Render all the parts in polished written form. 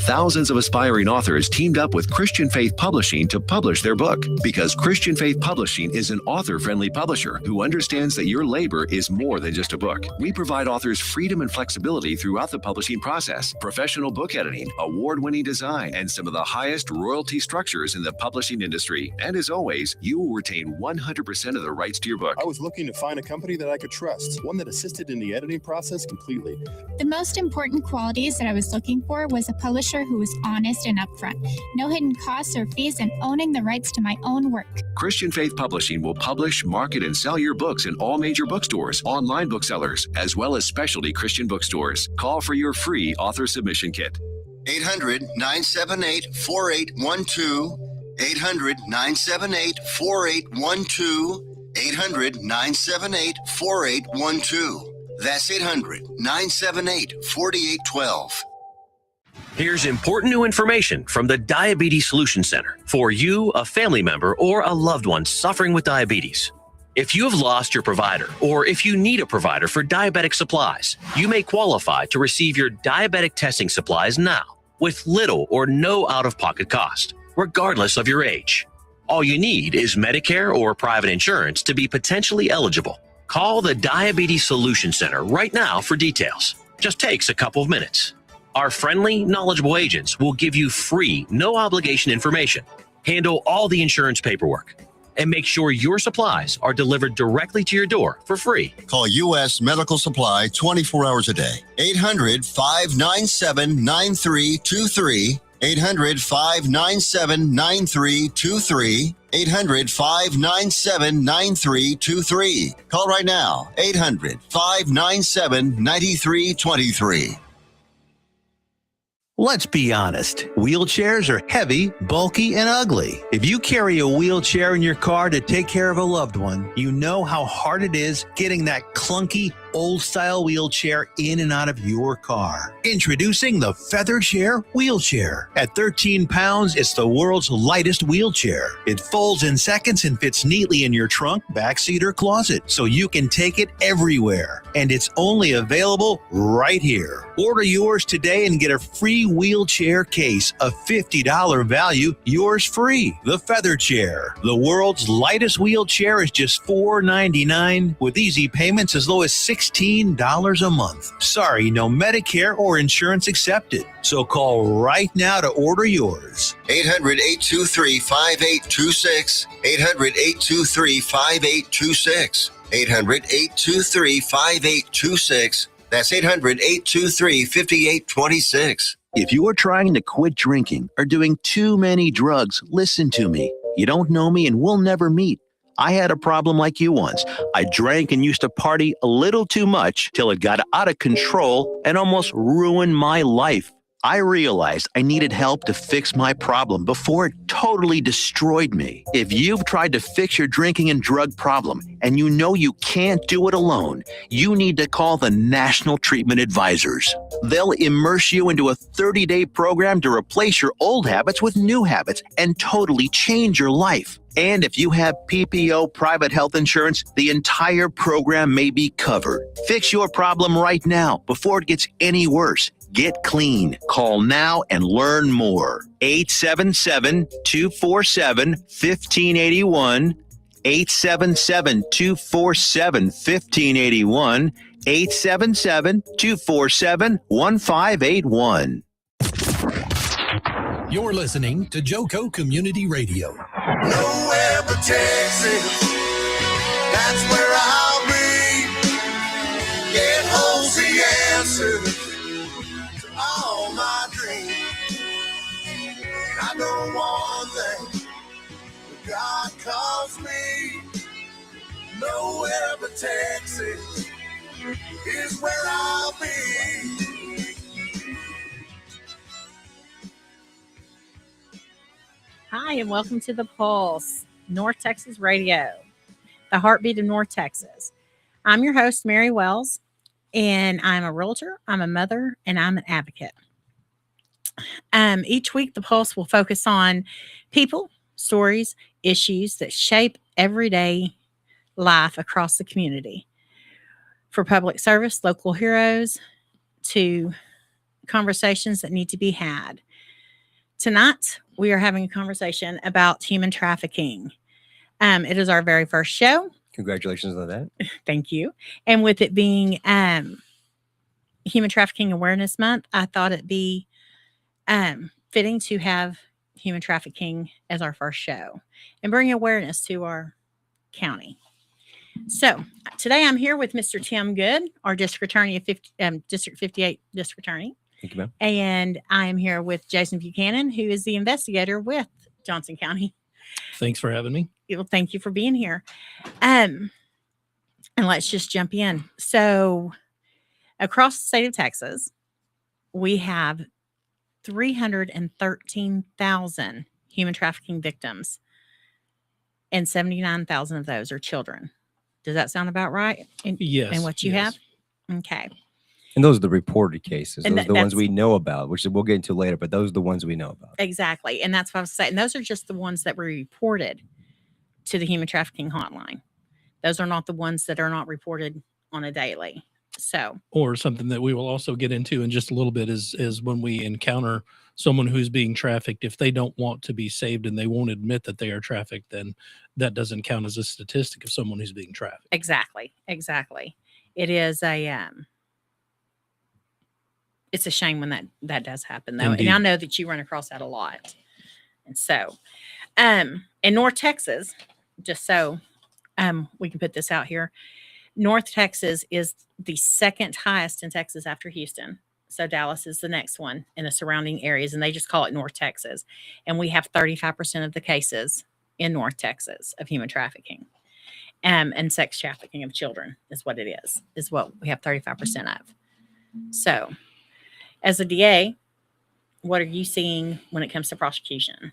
thousands of aspiring authors teamed up with Christian Faith Publishing to publish their book, because Christian Faith Publishing is an author-friendly publisher who understands that your labor is more than just a book. We provide authors freedom and flexibility throughout the publishing process, professional book editing, award-winning design, and some of the highest royalty structures in the publishing industry. And as always, you will retain 100% of the rights to your book. I was looking to find a company that I could trust, one that assisted in the editing process completely. The most important qualities that I was looking for was a publisher who was honest and upfront, no hidden costs or fees, and owning the rights to my own work. Christian Faith Publishing will publish, market, and sell your books in all major bookstores, online booksellers, as well as specialty Christian bookstores. Call for your free author submission kit. 800-978-4812. 800-978-4812. 800-978-4812. That's 800-978-4812. Here's important new information from the Diabetes Solution Center for you, a family member, or a loved one suffering with diabetes. If you have lost your provider, or if you need a provider for diabetic supplies, you may qualify to receive your diabetic testing supplies now with little or no out-of-pocket cost, regardless of your age. All you need is Medicare or private insurance to be potentially eligible. Call the Diabetes Solution Center right now for details. Just takes a couple of minutes. Our friendly, knowledgeable agents will give you free, no-obligation information, handle all the insurance paperwork, and make sure your supplies are delivered directly to your door for free. Call U.S. Medical Supply 24 hours a day. 800-597-9323. 800-597-9323. 800-597-9323. Call right now. 800-597-9323. Let's be honest. Wheelchairs are heavy, bulky, and ugly. If you carry a wheelchair in your car to take care of a loved one, you know how hard it is getting that clunky, old-style wheelchair in and out of your car. Introducing the Feather Chair Wheelchair. At 13 pounds, it's the world's lightest wheelchair. It folds in seconds and fits neatly in your trunk, backseat, or closet, so you can take it everywhere. And it's only available right here. Order yours today and get a free wheelchair case, a $50 value, yours free. The Feather Chair. The world's lightest wheelchair is just $4.99 with easy payments as low as $16 a month. Sorry, no Medicare or insurance accepted. So call right now to order yours. 800-823-5826. 800-823-5826. 800-823-5826. That's 800-823-5826. If you are trying to quit drinking or doing too many drugs, listen to me. You don't know me and we'll never meet. I had a problem like you once. I drank and used to party a little too much till it got out of control and almost ruined my life. I realized I needed help to fix my problem before it totally destroyed me. If you've tried to fix your drinking and drug problem and you know you can't do it alone, you need to call the National Treatment Advisors. They'll immerse you into a 30-day program to replace your old habits with new habits and totally change your life. And if you have PPO private health insurance, the entire program may be covered. Fix your problem right now before it gets any worse. Get clean. Call now and learn more. 877-247-1581. 877-247-1581. 877-247-1581. You're listening to Joco Community Radio. Nowhere but Texas, that's where I'll be. Get home's the answer to all my dreams. And I know one thing, God calls me. Nowhere but Texas is where I'll be. Hi, and welcome to The Pulse, North Texas Radio, the heartbeat of North Texas. I'm your host, Mary Wells, and I'm a realtor, I'm a mother, and I'm an advocate. Each week, The Pulse will focus on people, stories, issues that shape everyday life across the community. For public service, local heroes, to conversations that need to be had. Tonight, we are having a conversation about human trafficking. It is our very first show. Congratulations on that. Thank you. And with it being Human Trafficking Awareness Month, I thought it'd be fitting to have human trafficking as our first show and bring awareness to our county. So today I'm here with Mr. Tim Good, our district attorney of District 58 district attorney. Thank you, ma'am. And I am here with Jason Buchanan, who is the investigator with Johnson County. Thanks for having me. Well, thank you for being here. And let's just jump in. So across the state of Texas, we have 313,000 human trafficking victims, and 79,000 of those are children. Does that sound about right? Yes. And what you have? Okay. And those are the reported cases. And Those are the ones that's- we know about, which we'll get into later, but those are the ones we know about. Exactly. And that's what I was saying. Those are just the ones that were reported to the Human Trafficking Hotline. Those are not the ones that are not reported on a daily. So, Or something that we will also get into in just a little bit is when we encounter someone who's being trafficked, if they don't want to be saved and they won't admit that they are trafficked, then that doesn't count as a statistic of someone who's being trafficked. exactly. It is it's a shame when that does happen, though. Indeed. And I know that you run across that a lot. And so, in North Texas, just so we can put this out here, North Texas is the second highest in Texas after Houston. So Dallas is the next one in the surrounding areas, and they just call it North Texas. And we have 35% of the cases in North Texas of human trafficking. And sex trafficking of children is what it is what we have 35% of. So as a DA, what are you seeing when it comes to prosecution?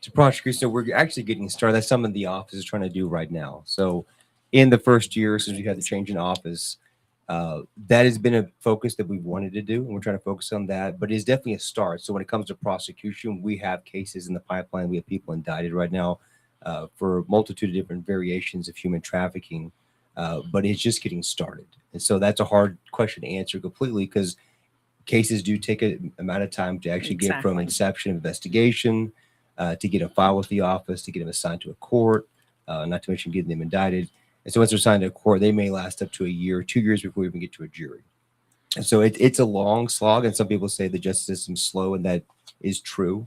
To prosecute, so we're actually getting started. That's something the office is trying to do right now. So in the first year, since we had the change in office, that has been a focus that we've wanted to do, and we're trying to focus on that. But it's definitely a start. So when it comes to prosecution, we have cases in the pipeline. We have people indicted right now for a multitude of different variations of human trafficking, but it's just getting started. And so that's a hard question to answer completely, because cases do take an amount of time to actually get from Exactly. inception investigation, to get a file with the office, to get them assigned to a court, not to mention getting them indicted. And so once they're assigned to a court, they may last up to a year, 2 years before we even get to a jury. And so it's a long slog. And some people say the justice system's slow, and that is true.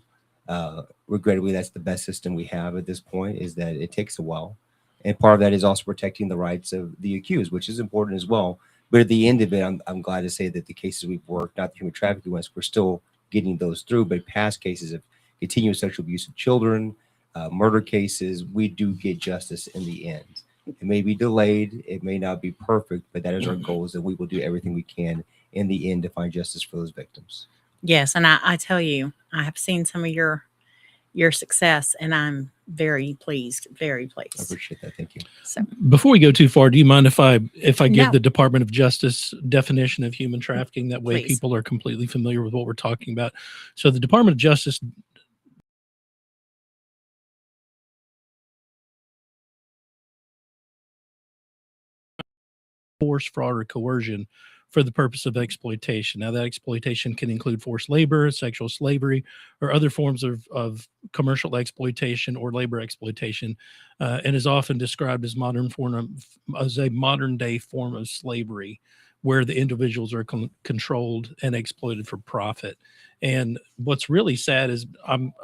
Regrettably, that's the best system we have at this point, is that it takes a while. And part of that is also protecting the rights of the accused, which is important as well. But at the end of it, I'm glad to say that the cases we've worked, not the human trafficking ones, we're still getting those through. But past cases of continuous sexual abuse of children, murder cases, we do get justice in the end. It may be delayed, it may not be perfect, but that is our goal, is that we will do everything we can in the end to find justice for those victims. Yes, and I tell you, I have seen some of your success, and I'm very pleased, very I pleased. appreciate that. Thank you. So Before we go too far, do you mind if I give No. the Department of Justice definition of human trafficking? That way Please. people are completely familiar with what we're talking about. So the Department of Justice force, fraud, or coercion for the purpose of exploitation. Now, that exploitation can include forced labor, sexual slavery, or other forms of commercial exploitation or labor exploitation, and is often described as a modern day form of slavery, where the individuals are controlled and exploited for profit. And what's really sad is,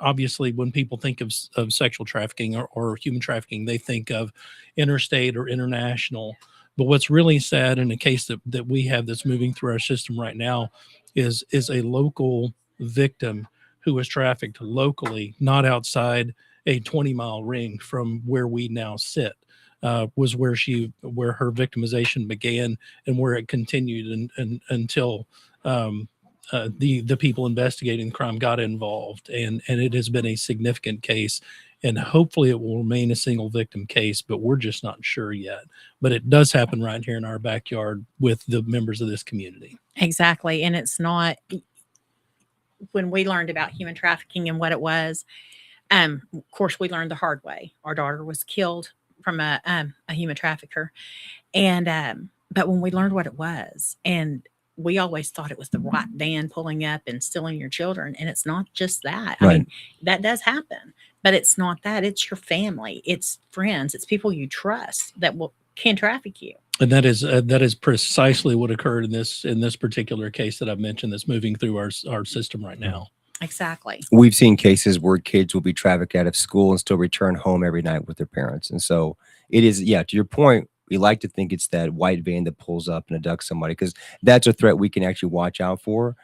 obviously, when people think of sexual trafficking or human trafficking, they think of interstate or international. But what's really sad in a case that we have that's moving through our system right now is a local victim who was trafficked locally, not outside a 20-mile ring from where we now sit, was where her victimization began and where it continued until the people investigating the crime got involved. And it has been a significant case. And hopefully it will remain a single victim case, but we're just not sure yet. But it does happen right here in our backyard with the members of this community. exactly, and it's not. When we learned about human trafficking and what it was, of course, we learned the hard way. Our daughter was killed from a human trafficker, and but when we learned what it was, and we always thought it was the white van pulling up and stealing your children. And it's not just that. I Right. mean, that does happen, but it's not that. It's your family, it's friends, it's people you trust that can traffic you. And that is precisely what occurred in this particular case that I've mentioned that's moving through our system right now. Exactly. We've seen cases where kids will be trafficked out of school and still return home every night with their parents. And so it is, yeah, to your point, we like to think it's that white van that pulls up and abducts somebody, because that's a threat we can actually watch out for.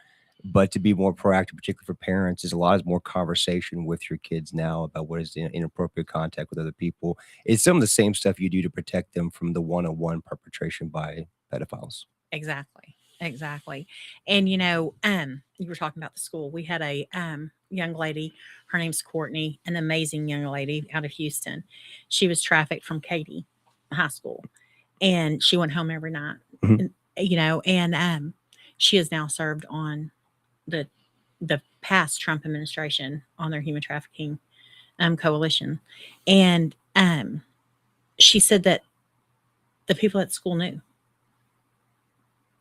But to be more proactive, particularly for parents, is a lot more conversation with your kids now about what is inappropriate contact with other people. It's some of the same stuff you do to protect them from the one-on-one perpetration by pedophiles. Exactly. And you were talking about the school. We had a young lady, her name's Courtney, an amazing young lady out of Houston. She was trafficked from Katy High School, and she went home every night. Mhm. And she has now served on the past Trump administration on their human trafficking coalition. And she said that the people at school knew.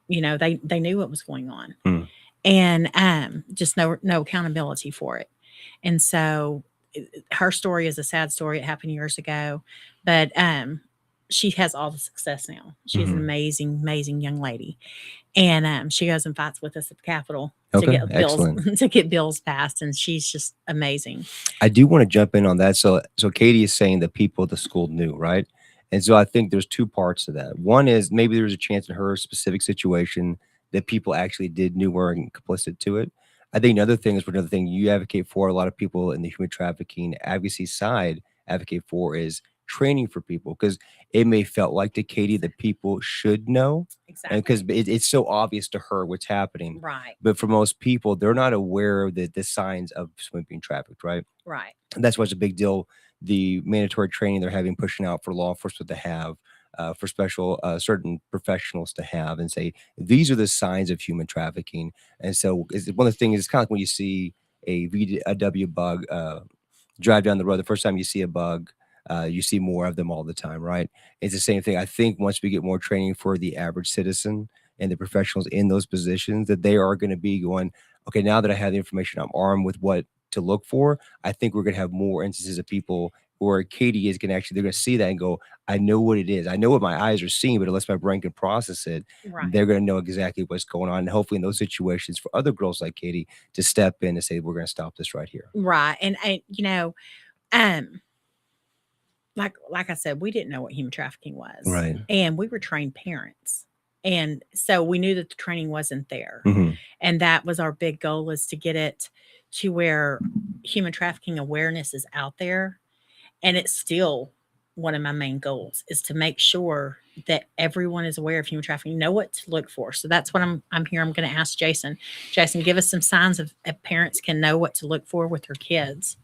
They knew what was going on, and just no accountability for it. And so her story is a sad story. It happened years ago, but she has all the success now. She's an amazing young lady, and she goes and fights with us at the Capitol to get bills passed. And she's just amazing. I do want to jump in on that. So Katie is saying that people at the school knew, right? And so I think there's two parts to that. One is maybe there's a chance in her specific situation that people actually knew were complicit to it. I think another thing you advocate for, a lot of people in the human trafficking advocacy side advocate for, is training for people, because it may felt like to Katie that people should know, Exactly. because it's so obvious to her what's happening. Right. But for most people, they're not aware of the signs of someone being trafficked, right? Right. And that's why it's a big deal. The mandatory training they're having, pushing out for law enforcement to have, for special certain professionals to have, and say these are the signs of human trafficking. And so one of the things is kind of like when you see a VW bug drive down the road. The first time you see a bug, you see more of them all the time, right? It's the same thing. I think once we get more training for the average citizen and the professionals in those positions, that they are going to be going, okay, now that I have the information, I'm armed with what to look for. I think we're going to have more instances of people where Katie is going to actually, they're going to see that and go, I know what it is. I know what my eyes are seeing, but unless my brain can process it, Right. they're going to know exactly what's going on. And hopefully in those situations for other girls like Katie to step in and say, we're going to stop this right here. Right. And like I said, we didn't know what human trafficking was. Right. And we were trained parents. And so we knew that the training wasn't there. Mm-hmm. And that was our big goal, is to get it to where human trafficking awareness is out there. And it's still one of my main goals, is to make sure that everyone is aware of human trafficking, know what to look for. So that's what I'm here. I'm going to ask Jason. Jason, give us some signs of parents can know what to look for with their kids.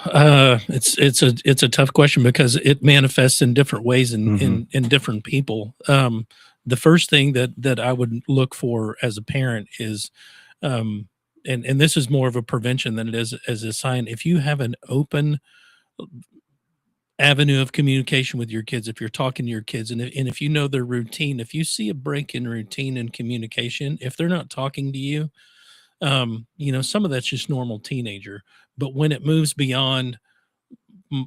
It's a tough question, because it manifests in different ways in different people. The first thing that I would look for as a parent is, and this is more of a prevention than it is as a sign. If you have an open avenue of communication with your kids, if you're talking to your kids, and if you know their routine, if you see a break in routine and communication, if they're not talking to you, some of that's just normal teenager. But when it moves beyond,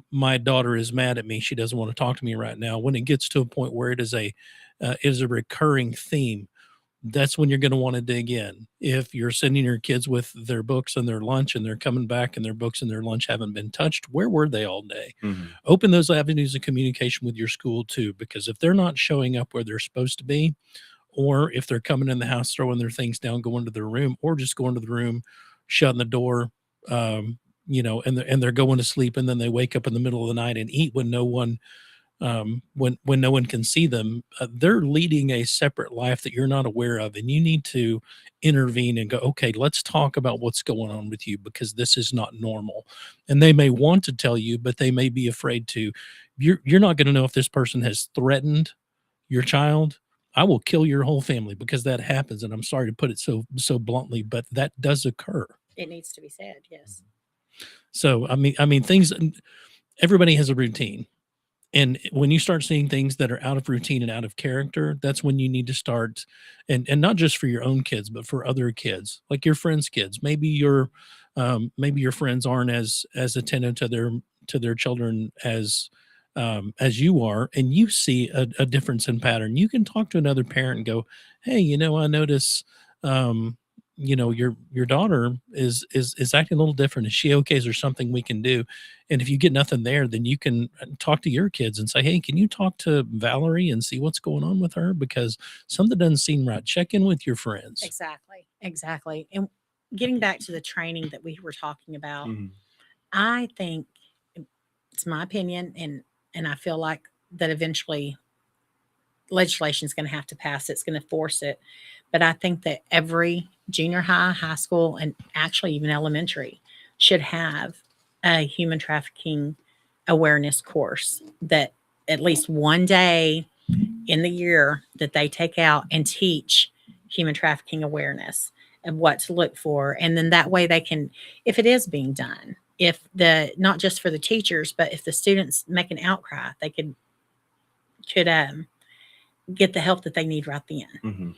my daughter is mad at me, she doesn't want to talk to me right now, when it gets to a point where it is a recurring theme, that's when you're going to want to dig in. If you're sending your kids with their books and their lunch, and they're coming back and their books and their lunch haven't been touched, where were they all day? Open those avenues of communication with your school too, because if they're not showing up where they're supposed to be, or if they're coming in the house, throwing their things down, going to their room, or just going to the room, shutting the door, and they're going to sleep, and then they wake up in the middle of the night and eat when no one can see them, they're leading a separate life that you're not aware of, and you need to intervene and go, okay, let's talk about what's going on with you, because this is not normal. And they may want to tell you, but they may be afraid to. You're not going to know if this person has threatened your child. I will kill your whole family, because that happens. And I'm sorry to put it so bluntly, but that does occur. It needs to be said. Yes. So, I mean, things, everybody has a routine. And when you start seeing things that are out of routine and out of character, that's when you need to start, and not just for your own kids, but for other kids, like your friends' kids. Maybe your friends aren't as attentive to their children as you are, and you see a difference in pattern. You can talk to another parent and go, "Hey, I notice, your daughter is acting a little different. Is she okay? Is there something we can do?" And if you get nothing there, then you can talk to your kids and say, "Hey, can you talk to Valerie and see what's going on with her? Because something doesn't seem right. Check in with your friends." Exactly. And getting back to the training that we were talking about, Mhm. I think it's my opinion, and I feel like that eventually legislation is going to have to pass. It's going to force it. But I think that every junior high, high school, and actually even elementary should have a human trafficking awareness course, that at least one day in the year that they take out and teach human trafficking awareness of what to look for. And then that way they can, if it is being done, if the, not just for the teachers, but if the students make an outcry, they could get the help that they need right then. Mhm.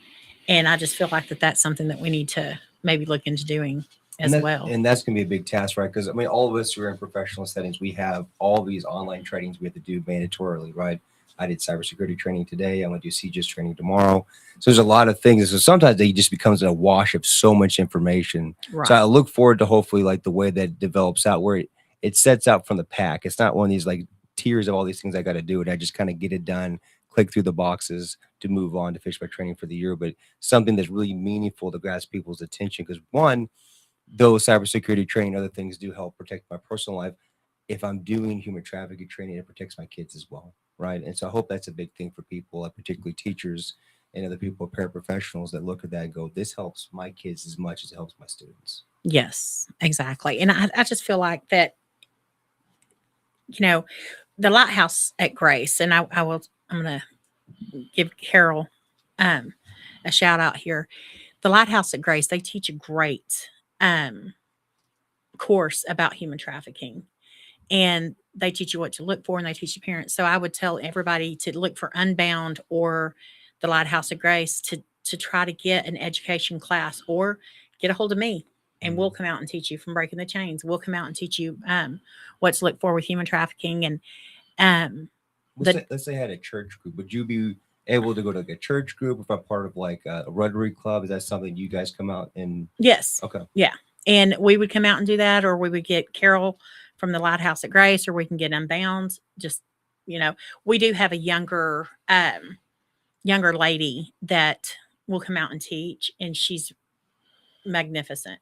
And I just feel like that's something that we need to maybe look into doing as well. And that's going to be a big task, right? Because I mean, all of us who are in professional settings, we have all these online trainings we have to do mandatorily, right? I did cybersecurity training today. I'm going to do CGIS training tomorrow. So there's a lot of things. So sometimes it just becomes a wash of so much information. Right. So I look forward to hopefully like the way that develops out, where it sets out from the pack. It's not one of these like tiers of all these things I got to do, and I just kind of get it done, click through the boxes to move on to finish my training for the year. But something that's really meaningful to grasp people's attention, because one, though cybersecurity training, other things do help protect my personal life. If I'm doing human trafficking training, it protects my kids as well, right? And so I hope that's a big thing for people, like particularly teachers and other people, paraprofessionals, that look at that and go, "This helps my kids as much as it helps my students." Yes, exactly. And I just feel like that, the Lighthouse at Grace, and I'm going to give Carol a shout out here. The Lighthouse at Grace, they teach a great course about human trafficking, and they teach you what to look for, and they teach you parents. So I would tell everybody to look for Unbound or the Lighthouse of Grace to try to get an education class, or get a hold of me and we'll come out and teach you from breaking the chains. We'll come out and teach you what to look for with human trafficking. And let's say I had a church group. Would you be able to go to like a church group if I'm part of like a Rotary Club? Is that something you guys come out and? Yes. Okay. Yeah. And we would come out and do that, or we would get Carol from the Lighthouse at Grace, or we can get Unbound. Just, we do have a younger lady that will come out and teach, and she's magnificent.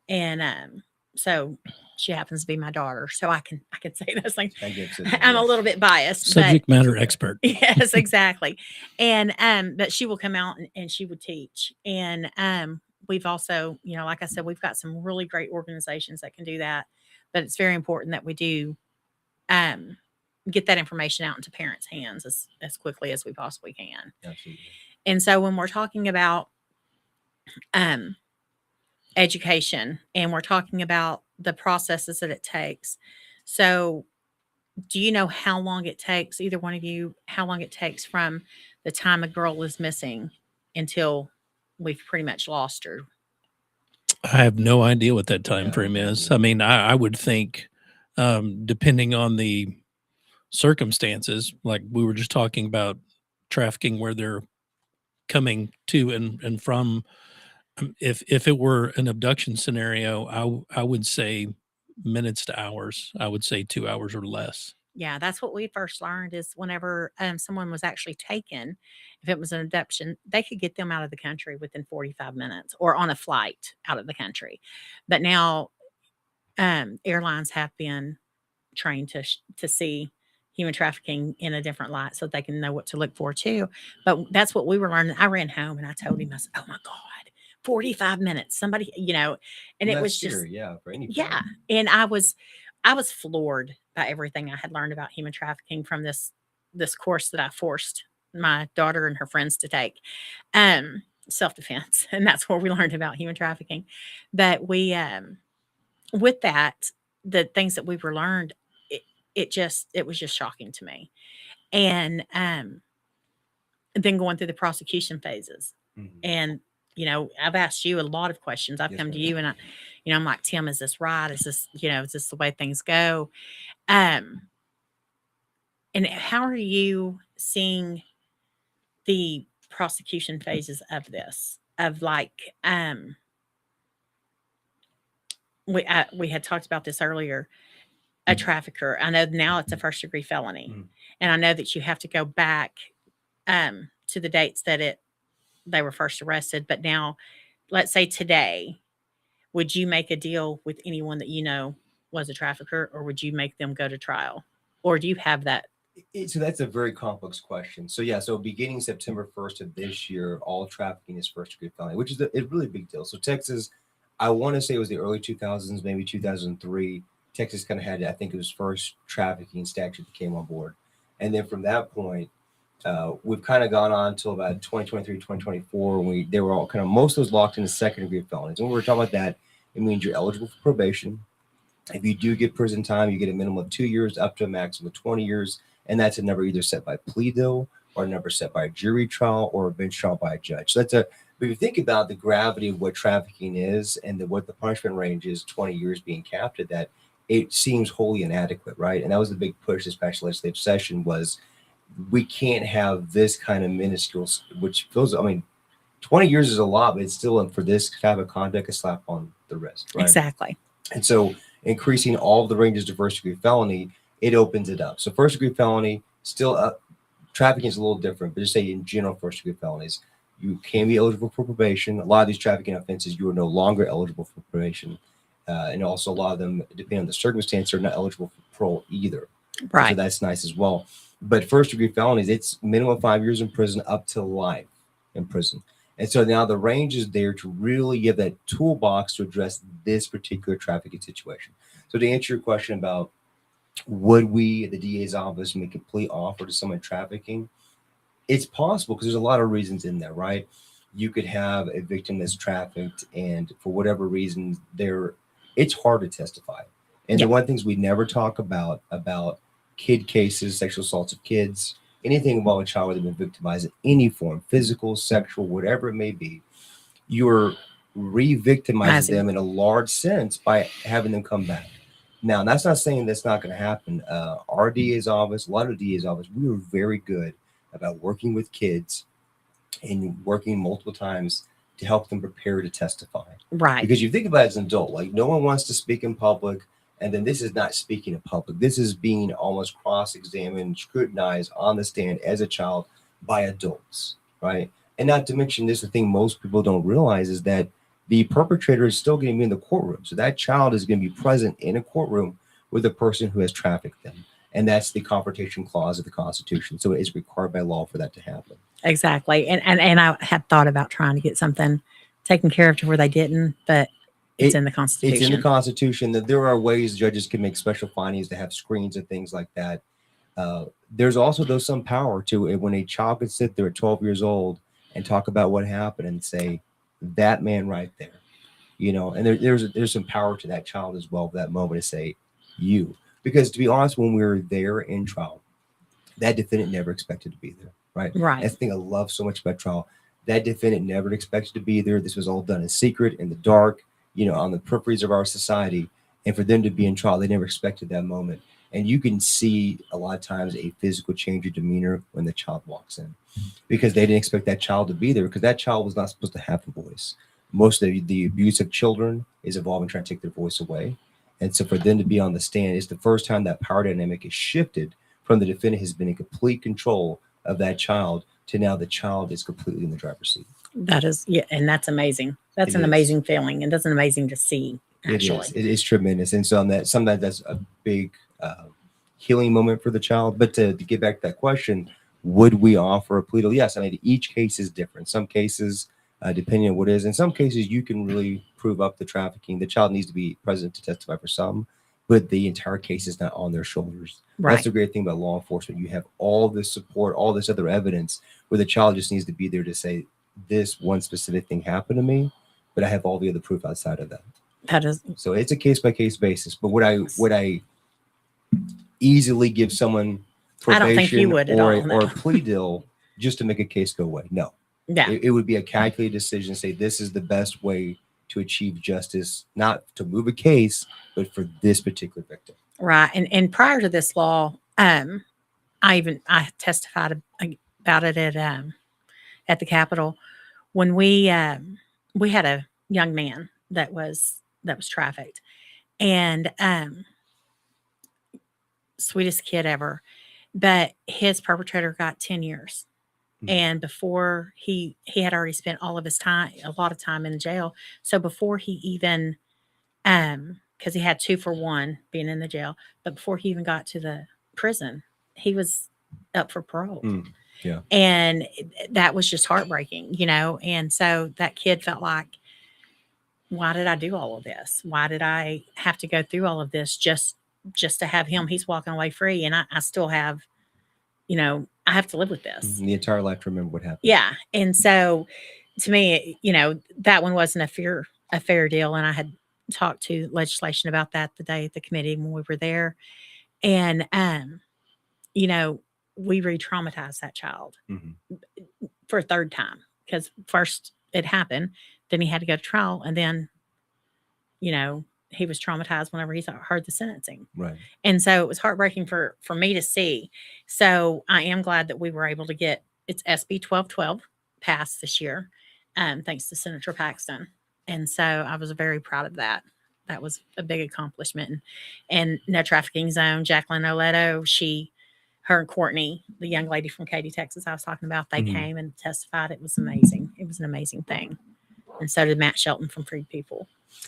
And so she happens to be my daughter, so I can say those things. I'm a little bit biased. Subject matter expert. Yes, exactly. And but she will come out and she would teach. And we've also, like I said, we've got some really great organizations that can do that. But it's very important that we do get that information out into parents' hands as quickly as we possibly can. Absolutely. And so when we're talking about education, and we're talking about the processes that it takes. So do you know how long it takes, either one of you, how long it takes from the time a girl is missing until we've pretty much lost her? I have no idea what that time frame is. I mean, I would think, depending on the circumstances, like we were just talking about trafficking, where they're coming to and from, if it were an abduction scenario, I would say minutes to hours. I would say 2 hours or less. Yeah, that's what we first learned, is whenever someone was actually taken, if it was an abduction, they could get them out of the country within 45 minutes or on a flight out of the country. But now airlines have been trained to see human trafficking in a different light, so they can know what to look for too. But that's what we were learning. I ran home and I told him, I said, "Oh my God, 45 minutes, somebody," and it was just, for any yeah. And I was floored by everything I had learned about human trafficking from this course that I forced my daughter and her friends to take, self-defense. And that's where we learned about human trafficking. But we, with that, the things that we were learned, it was just shocking to me. And then going through the prosecution phases. And, I've asked you a lot of questions. I've come to you and I'm like, Tim, is this right? Is this, is this the way things go? And how are you seeing the prosecution phases of this? Of like, we had talked about this earlier. A trafficker. I know now it's a first degree felony, and I know that you have to go back to the dates that they were first arrested. But now, let's say today, would you make a deal with anyone that was a trafficker, or would you make them go to trial, or do you have that? So that's a very complex question. So beginning September 1st of this year, all trafficking is first degree felony, which is a really big deal. So Texas, I want to say it was the early 2000s, maybe 2003. Texas kind of had, I think it was first trafficking statute that came on board. And then from that point, we've kind of gone on until about 2023, 2024, when they were all kind of, most of those locked into second degree felonies. And when we're talking about that, it means you're eligible for probation. If you do get prison time, you get a minimum of 2 years up to a maximum of 20 years. And that's a number either set by plea deal or a number set by a jury trial or a bench trial by a judge. So but if you think about the gravity of what trafficking is and what the punishment range is, 20 years being capped at that, it seems wholly inadequate, right? And that was the big push this past legislative session was we can't have this kind of minuscule, which feels, 20 years is a lot, but it's still, for this type of conduct, a slap on the wrist, right? Exactly. And so increasing all of the ranges to first degree felony, it opens it up. So first degree felony, still trafficking is a little different, but just say in general, first degree felonies, you can be eligible for probation. A lot of these trafficking offenses, you are no longer eligible for probation. And also a lot of them, depending on the circumstance, are not eligible for parole either. Right. So that's nice as well. But first degree felonies, it's minimum 5 years in prison up to life in prison. And so now the range is there to really give that toolbox to address this particular trafficking situation. So to answer your question about would we, at the DA's office, make a plea offer to someone trafficking? It's possible because there's a lot of reasons in there, right? You could have a victim that's trafficked and for whatever reason, it's hard to testify. And the one things we never talk about kid cases, sexual assaults of kids, anything involving a child where they've been victimized in any form, physical, sexual, whatever it may be, you're re-victimizing them in a large sense by having them come back. Now, that's not saying that's not going to happen. Our DA's office, a lot of DA's office, we were very good about working with kids and working multiple times to help them prepare to testify. Right. Because you think about it as an adult, like no one wants to speak in public. And then this is not speaking in public. This is being almost cross-examined, scrutinized on the stand as a child by adults, right? And not to mention, this is the thing most people don't realize is that the perpetrator is still going to be in the courtroom. So that child is going to be present in a courtroom with the person who has trafficked them. And that's the confrontation clause of the Constitution. So it is required by law for that to happen. Exactly. And I had thought about trying to get something taken care of to where they didn't, but it's in the Constitution. It's in the Constitution that there are ways judges can make special findings to have screens and things like that. There's also some power to it when a child could sit there at 12 years old and talk about what happened and say, that man right there, and there's some power to that child as well, that moment to say you, because to be honest, when we were there in trial, that defendant never expected to be there. Right. That's the thing I love so much about trial. That defendant never expected to be there. This was all done in secret, in the dark, on the peripheries of our society. And for them to be in trial, they never expected that moment. And you can see a lot of times a physical change of demeanor when the child walks in, because they didn't expect that child to be there, because that child was not supposed to have a voice. Most of the abuse of children is involving trying to take their voice away. And so for them to be on the stand, it's the first time that power dynamic is shifted from the defendant has been in complete control of that child to now the child is completely in the driver's seat. That is, and that's amazing. That's an amazing feeling, and that's an amazing to see. Actually, it is tremendous, and so on that, sometimes that's a big healing moment for the child. But to get back to that question, would we offer a plea deal? Yes, each case is different. Some cases, depending on what it is, in some cases you can really prove up the trafficking. The child needs to be present to testify for some, but the entire case is not on their shoulders. Right. That's the great thing about law enforcement. You have all this support, all this other evidence, where the child just needs to be there to say, this one specific thing happened to me, but I have all the other proof outside of that. That is. So it's a case by case basis. But what I easily give someone I don't think you probation would at or, all, no. or a plea deal just to make a case go away. No, Yeah. it would be a calculated decision. Say this is the best way to achieve justice, not to move a case, but for this particular victim. Right. And prior to this law, I testified about it at the Capitol when we had a young man that was trafficked, and sweetest kid ever, but his perpetrator got 10 years. And before he had already spent all of his time, a lot of time in jail. So before he even, because he had 2 for 1 being in the jail, but before he even got to the prison, he was up for parole. Yeah. And that was just heartbreaking, you know? And so that kid felt like, why did I do all of this? Why did I have to go through all of this just to have him? He's walking away free. And I still have, you know, I have to live with this. The entire life to remember what happened. Yeah. And so to me, you know, that one wasn't a fair deal. And I had talked to legislation about that the day at the committee when we were there. And, you know, we re-traumatized that child for a third time, because first it happened, then he had to go to trial, and then, you know, he was traumatized whenever he heard the sentencing. Right. And so it was heartbreaking for me to see. So I am glad that we were able to get it's SB 1212 passed this year, thanks to Senator Paxton. And so I was very proud of that. That was a big accomplishment. And No Trafficking Zone, Jacqueline Oleto, her and Courtney, the young lady from Katy, Texas, I was talking about, they came and testified. It was amazing. It was an amazing thing. And so did Matt Shelton from Freed People.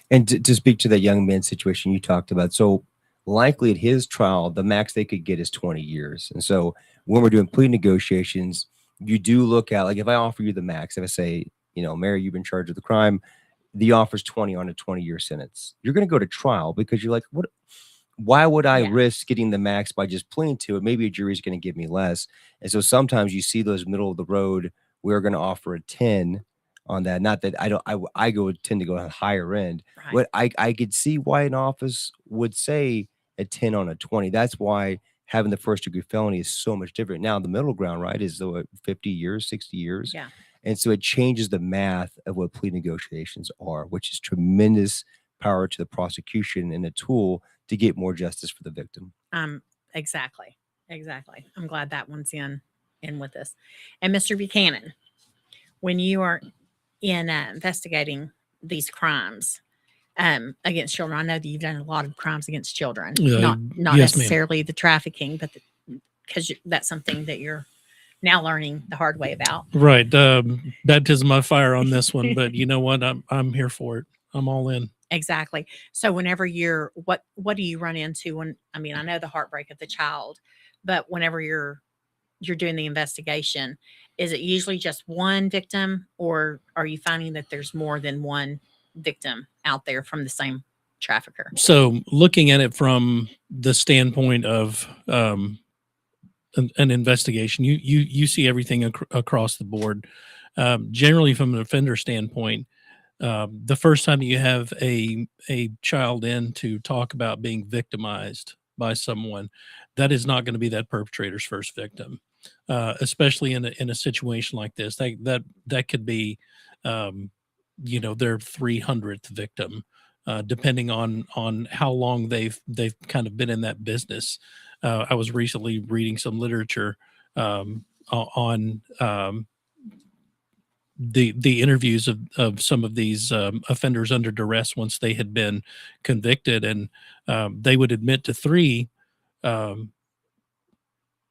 And to speak to that young man situation you talked about, so likely at his trial, the max they could get is 20 years. And so when we're doing plea negotiations, you do look at, like, if I offer you the max, if I say, you know, Mary, you've been charged with the crime, the offer's 20 on a 20-year sentence. You're going to go to trial because you're like, what? Why would I risk getting the max by just pleading to it? Maybe a jury's going to give me less. And so sometimes you see those middle of the road, we're going to offer a 10 on that. Not that I tend to go on the higher end. Right. What I could see why an office would say a 10 on a 20. That's why having the first degree felony is so much different. Now the middle ground, right, is 50 years, 60 years. Yeah. And so it changes the math of what plea negotiations are, which is tremendous power to the prosecution and a tool to get more justice for the victim. Exactly. I'm glad that one's in with us. And Mr. Buchanan, when you are in investigating these crimes against children, I know that you've done a lot of crimes against children, not yes, necessarily the trafficking, but because that's something that you're now learning the hard way about. Right. Baptism of fire on this one, but you know what? I'm here for it. I'm all in. Exactly. So whenever what do you run into when, I mean, I know the heartbreak of the child, but whenever you're doing the investigation, is it usually just one victim, or are you finding that there's more than one victim out there from the same trafficker? So looking at it from the standpoint of an investigation, you see everything across the board. Generally, from an offender standpoint, the first time you have a child in to talk about being victimized by someone, that is not going to be that perpetrator's first victim, especially in a situation like this. That could be, you know, their 300th victim, depending on how long they've kind of been in that business. I was recently reading some literature on the interviews of some of these offenders under duress once they had been convicted, and they would admit to 3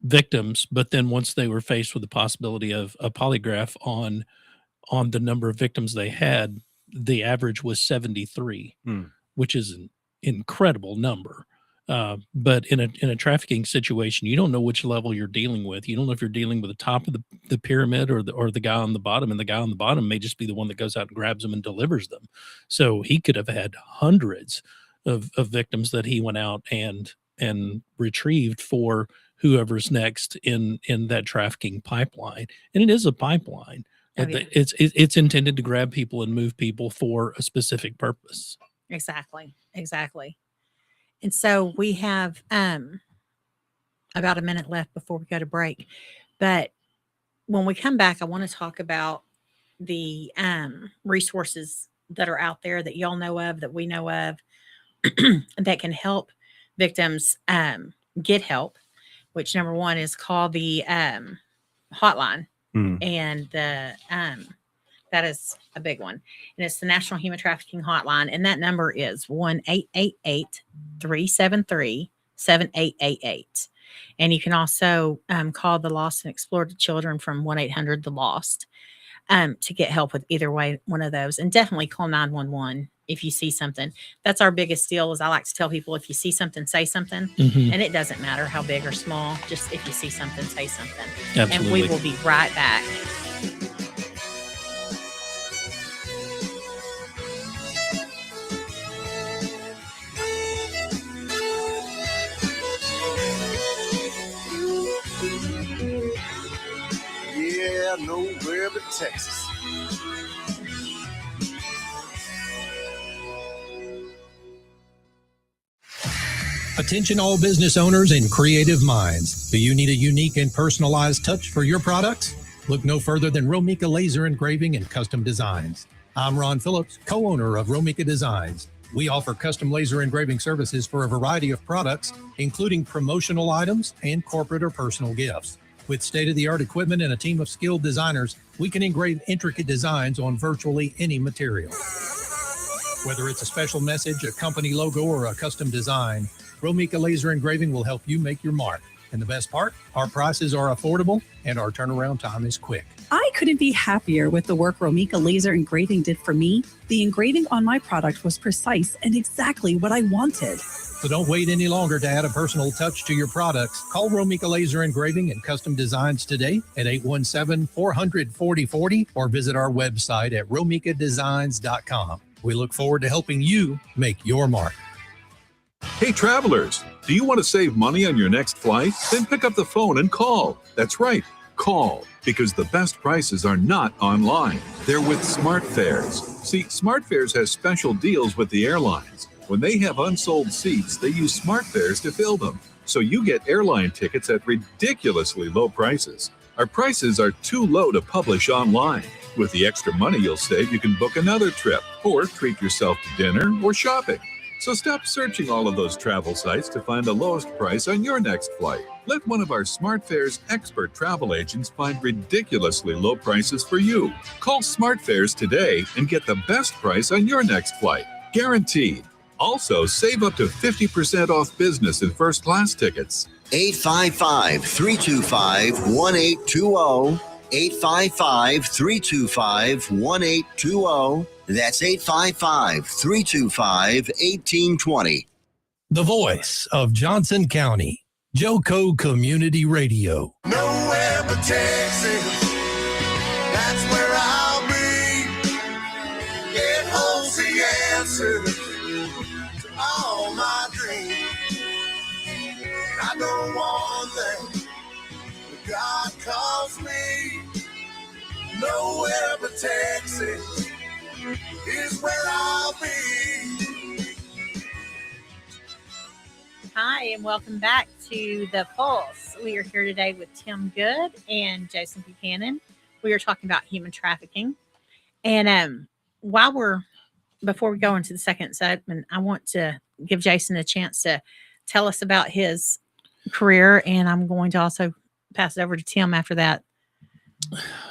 victims, but then once they were faced with the possibility of a polygraph on the number of victims they had, the average was 73, which is an incredible number. But in a trafficking situation, you don't know which level you're dealing with. You don't know if you're dealing with the top of the pyramid or the guy on the bottom, and the guy on the bottom may just be the one that goes out and grabs them and delivers them. So he could have had hundreds of victims that he went out and retrieved for whoever's next in that trafficking pipeline. And it is a pipeline. Oh, yeah. It's intended to grab people and move people for a specific purpose. Exactly. And so we have about a minute left before we go to break. But when we come back, I want to talk about the resources that are out there that y'all know of, that we know of, that can help victims get help, which number one is called the hotline. And the that is a big one. And it's the National Human Trafficking Hotline. And that number is 1-888-373-7888. And you can also call the Lost and Exploited Children from 1-800-THE-LOST to get help with either way, one of those. And definitely call 911 if you see something. That's our biggest deal, is I like to tell people, if you see something, say something. And it doesn't matter how big or small. Just if you see something, say something. Absolutely. And we will be right back. Yeah, nowhere but Texas. Attention all business owners and creative minds. Do you need a unique and personalized touch for your products? Look no further than Romika Laser Engraving and Custom Designs. I'm Ron Phillips, co-owner of Romika Designs. We offer custom laser engraving services for a variety of products, including promotional items and corporate or personal gifts. With state-of-the-art equipment and a team of skilled designers, we can engrave intricate designs on virtually any material. Whether it's a special message, a company logo, or a custom design, Romika Laser Engraving will help you make your mark. And the best part, our prices are affordable and our turnaround time is quick. I couldn't be happier with the work Romika Laser Engraving did for me. The engraving on my product was precise and exactly what I wanted. So don't wait any longer to add a personal touch to your products. Call Romika Laser Engraving and Custom Designs today at 817-400-4040 or visit our website at romikadesigns.com. We look forward to helping you make your mark. Hey travelers, do you want to save money on your next flight? Then pick up the phone and call. That's right, call, because the best prices are not online. They're with SmartFares. See, SmartFares has special deals with the airlines. When they have unsold seats, they use SmartFares to fill them. So you get airline tickets at ridiculously low prices. Our prices are too low to publish online. With the extra money you'll save, you can book another trip or treat yourself to dinner or shopping. So stop searching all of those travel sites to find the lowest price on your next flight. Let one of our SmartFares expert travel agents find ridiculously low prices for you. Call SmartFares today and get the best price on your next flight. Guaranteed. Also, save up to 50% off business and first class tickets. 855-325-1820. 855-325-1820. That's 855-325-1820. The voice of Johnson County, Joco Community Radio. Nowhere but Texas. That's where I'll be. It holds the answer to all my dreams. I don't want them, but God calls me. Nowhere but Texas is where I'll be. Hi, and welcome back to The Pulse. We are here today with Tim Good and Jason Buchanan. We are talking about human trafficking. And before we go into the second segment, I want to give Jason a chance to tell us about his career, and I'm going to also pass it over to Tim after that.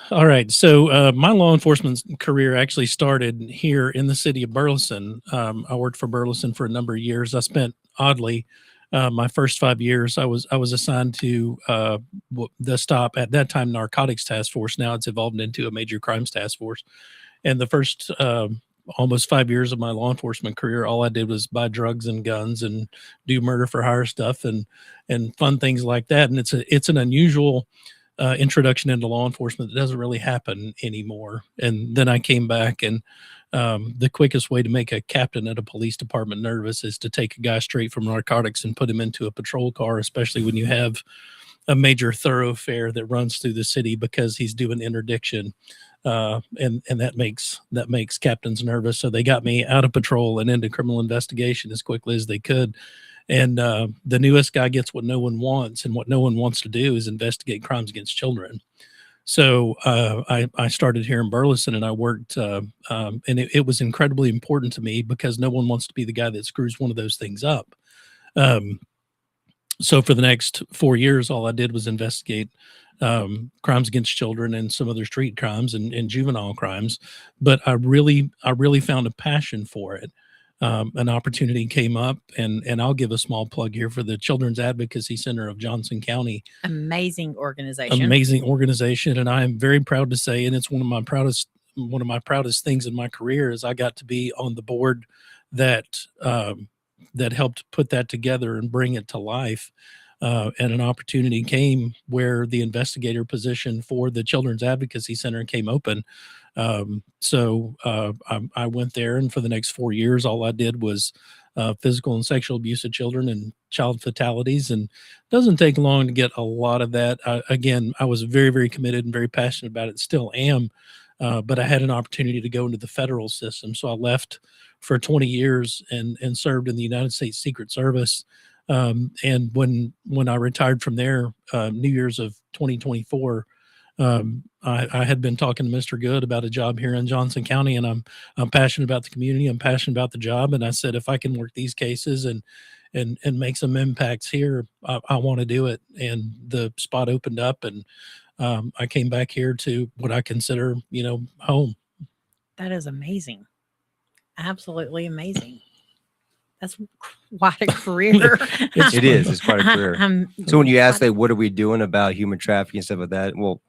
All right. So my law enforcement career actually started here in the city of Burleson. I worked for Burleson for a number of years. I spent, oddly, my first 5 years, I was assigned to the stop at that time narcotics task force. Now it's evolved into a major crimes task force. And the first almost 5 years of my law enforcement career, all I did was buy drugs and guns and do murder for hire stuff and fun things like that. And it's an unusual introduction into law enforcement that doesn't really happen anymore. And then I came back, and the quickest way to make a captain at a police department nervous is to take a guy straight from narcotics and put him into a patrol car, especially when you have a major thoroughfare that runs through the city, because he's doing interdiction. And that makes captains nervous. So they got me out of patrol and into criminal investigation as quickly as they could. And the newest guy gets what no one wants, and what no one wants to do is investigate crimes against children. So I started here in Burleson, and I worked, and it was incredibly important to me because no one wants to be the guy that screws one of those things up. So for the next 4 years, all I did was investigate crimes against children and some other street crimes and juvenile crimes. But I really found a passion for it. An opportunity came up, and I'll give a small plug here for the Children's Advocacy Center of Johnson County. Amazing organization. Amazing organization, and I am very proud to say, and it's one of my proudest things in my career is I got to be on the board that that helped put that together and bring it to life. And an opportunity came where the investigator position for the Children's Advocacy Center came open. So I went there, and for the next 4 years, all I did was physical and sexual abuse of children and child fatalities. And it doesn't take long to get a lot of that. Again, I was very, very committed and very passionate about it, still am. But I had an opportunity to go into the federal system. So I left for 20 years and served in the United States Secret Service. And when I retired from there, New Year's of 2024, I had been talking to Mr. Good about a job here in Johnson County, and I'm passionate about the community. I'm passionate about the job. And I said, if I can work these cases and make some impacts here, I want to do it. And the spot opened up, and I came back here to what I consider, home. That is amazing. Absolutely amazing. That's quite a career. It is. It's quite a career. So when you ask, like, what are we doing about human trafficking and stuff like that? Well,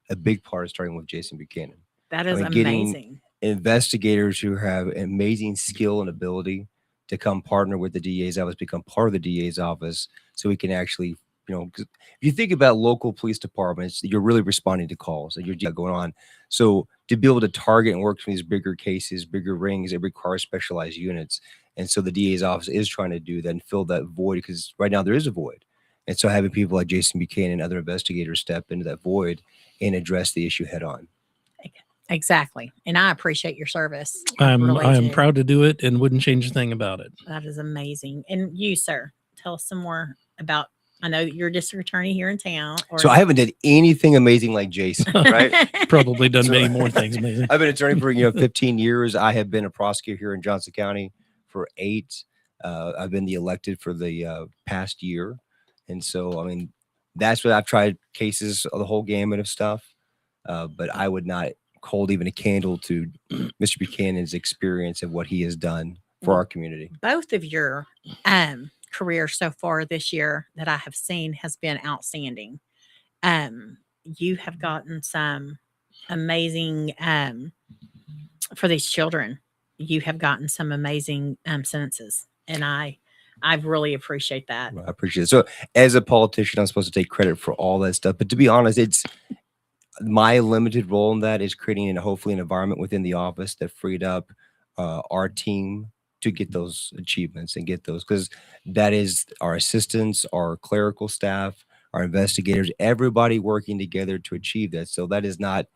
a big part is starting with Jason Buchanan. That is getting amazing. Investigators who have amazing skill and ability to come partner with the DA's office, become part of the DA's office, so we can actually, 'cause if you think about local police departments, you're really responding to calls that you're going on. So to be able to target and work with these bigger cases, bigger rings, it requires specialized units. And so the DA's office is trying to do that and fill that void, because right now there is a void. And so having people like Jason Buchanan and other investigators step into that void and address the issue head on. Exactly. And I appreciate your service. I am proud to do it and wouldn't change a thing about it. That is amazing. And you, sir, tell us some more about, I know that you're district attorney here in town. So I haven't done anything amazing like Jason, right? Probably done many more things amazing. I've been attorney for 15 years. I have been a prosecutor here in Johnson County for 8. I've been the elected for the past year. And so, I mean, that's what I've tried cases of the whole gamut of stuff. But I would not hold even a candle to Mr. Buchanan's experience and what he has done for our community. Both of your career so far this year that I have seen has been outstanding. You have gotten some amazing for these children. You have gotten some amazing sentences, and I really appreciate that. I appreciate it. So as a politician, I'm supposed to take credit for all that stuff, but to be honest, it's my limited role in that is creating hopefully an environment within the office that freed up our team to get those achievements and get those, because that is our assistants, our clerical staff, our investigators, everybody working together to achieve that. So that is not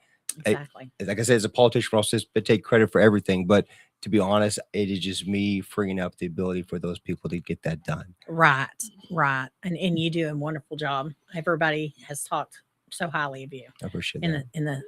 exactly, like I said, as a politician, I'll just take credit for everything. But to be honest, it is just me freeing up the ability for those people to get that done. Right. And you do a wonderful job. Everybody has talked so highly of you. I appreciate in that.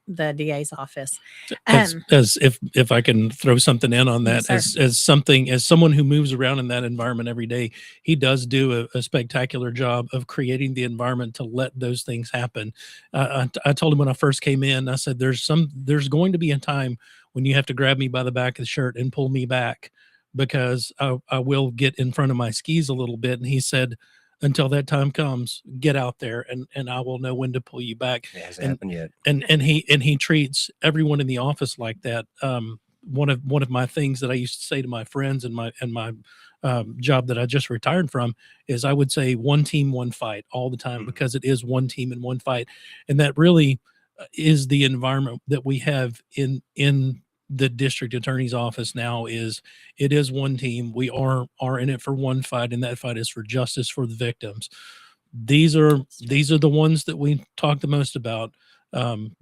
the DA's office. As if I can throw something in on that, yes, as someone who moves around in that environment every day, he does do a spectacular job of creating the environment to let those things happen. I told him when I first came in, I said, there's going to be a time when you have to grab me by the back of the shirt and pull me back, because I will get in front of my skis a little bit. And he said, until that time comes, get out there and I will know when to pull you back. It hasn't happened yet. And he treats everyone in the office like that. One of my things that I used to say to my friends and my job that I just retired from is I would say one team, one fight all the time, because it is one team and one fight. And that really is the environment that we have in the district attorney's office now. It is one team. We are in it for one fight, and that fight is for justice for the victims. These are the ones that we talk the most about,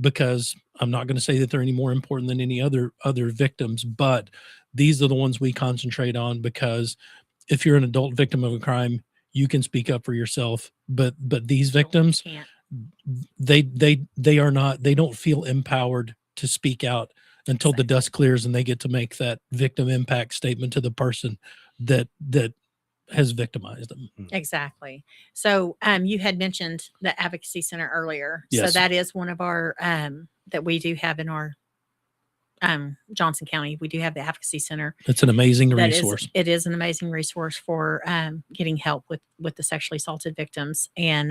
because I'm not going to say that they're any more important than any other victims, but these are the ones we concentrate on, because if you're an adult victim of a crime, you can speak up for yourself. But these victims, Can't. they are not. They don't feel empowered to speak out until the dust clears and they get to make that victim impact statement to the person that has victimized them. Exactly. So you had mentioned the Advocacy Center earlier. So Yes. that is one of our that we do have in our Johnson County. We do have the Advocacy Center. It's an amazing That resource. it is an amazing resource for getting help with the sexually assaulted victims, and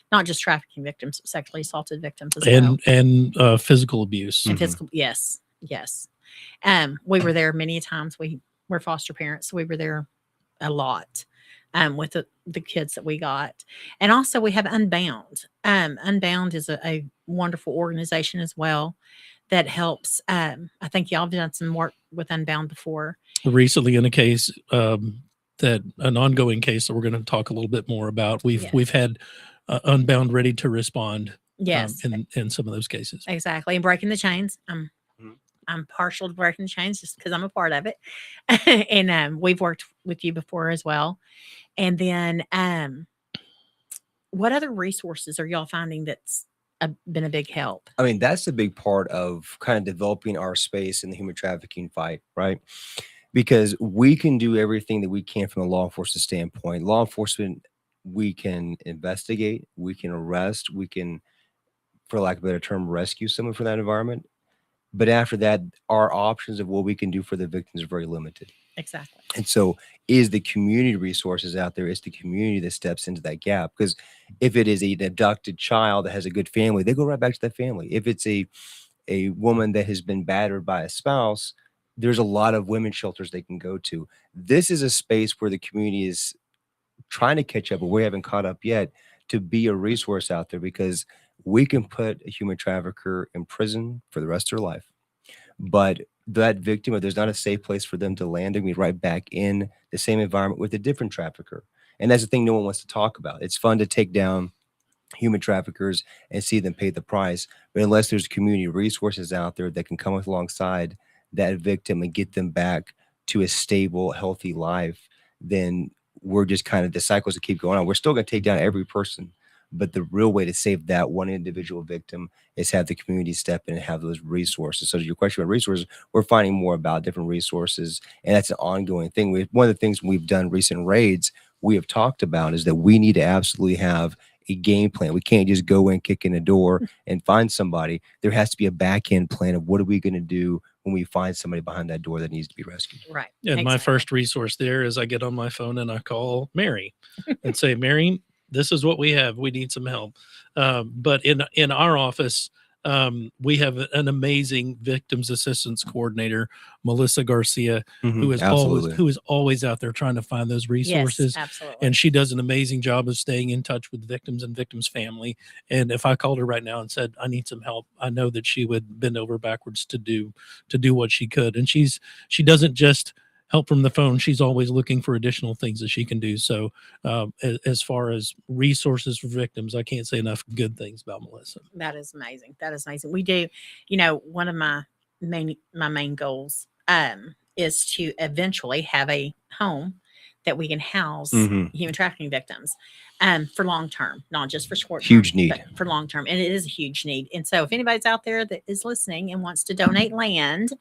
not just trafficking victims, sexually assaulted victims as well. And physical abuse. And physical, yes. We were there many times. We're foster parents, so we were there a lot with the kids that we got. And also we have Unbound. Unbound is a wonderful organization as well that helps. I think y'all have done some work with Unbound before. Recently in a case that an ongoing case that we're going to talk a little bit more about, we've had Unbound ready to respond. Yes. In some of those cases. Exactly. And breaking the chains. I'm partial to breaking the chains just because I'm a part of it. And we've worked with you before as well. And then what other resources are y'all finding that's been a big help? I mean, that's a big part of kind of developing our space in the human trafficking fight, right? Because we can do everything that we can from a law enforcement standpoint. Law enforcement, we can investigate, we can arrest, we can, for lack of a better term, rescue someone from that environment. But after that, our options of what we can do for the victims are very limited. Exactly. And so is the community resources out there, is the community that steps into that gap. Because if it is an abducted child that has a good family, they go right back to that family. If it's a woman that has been battered by a spouse, there's a lot of women's shelters they can go to. This is a space where the community is trying to catch up, but we haven't caught up yet, to be a resource out there, because we can put a human trafficker in prison for the rest of their life. But that victim, if there's not a safe place for them to land, they're going to be right back in the same environment with a different trafficker. And that's the thing no one wants to talk about. It's fun to take down human traffickers and see them pay the price. But unless there's community resources out there that can come alongside that victim and get them back to a stable, healthy life, then we're just kind of, the cycles that keep going on. We're still going to take down every person. But the real way to save that one individual victim is have the community step in and have those resources. So to your question about resources, we're finding more about different resources, and that's an ongoing thing. One of the things we've done recent raids, we have talked about, is that we need to absolutely have a game plan. We can't just go in, kick in a door and find somebody. There has to be a back end plan of what are we going to do when we find somebody behind that door that needs to be rescued. Right. And my first resource there is I get on my phone and I call Mary and say, Mary, this is what we have. We need some help. But in our office, we have an amazing victims assistance coordinator, Melissa Garcia, who is always out there trying to find those resources. Yes, absolutely. And she does an amazing job of staying in touch with victims and victims' family. And if I called her right now and said, I need some help, I know that she would bend over backwards to do what she could. And she doesn't just help from the phone. She's always looking for additional things that she can do. So as far as resources for victims, I can't say enough good things about Melissa. That is amazing. That is amazing. We do, one of my main goals is to eventually have a home that we can house human trafficking victims for long term, not just for short term. Huge need. But for long term. And it is a huge need. And so if anybody's out there that is listening and wants to donate land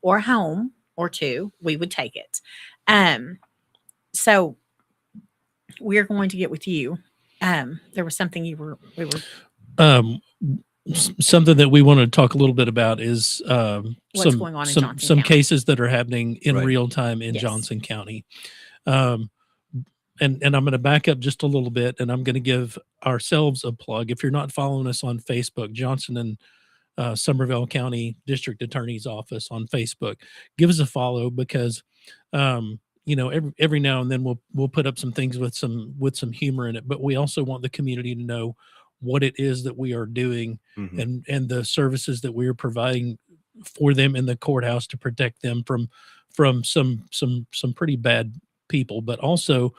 or a home or two, we would take it. So we're going to get with you. There was something something that we want to talk a little bit about is what's going on in Johnson some County. cases that are happening in real time in Johnson County. And I'm going to back up just a little bit, and I'm going to give ourselves a plug. If you're not following us on Facebook, Johnson and Somervell County District Attorney's Office on Facebook, give us a follow, because every now and then we'll put up some things with some humor in it, but we also want the community to know what it is that we are doing and the services that we are providing for them in the courthouse to protect them from some pretty bad people. But also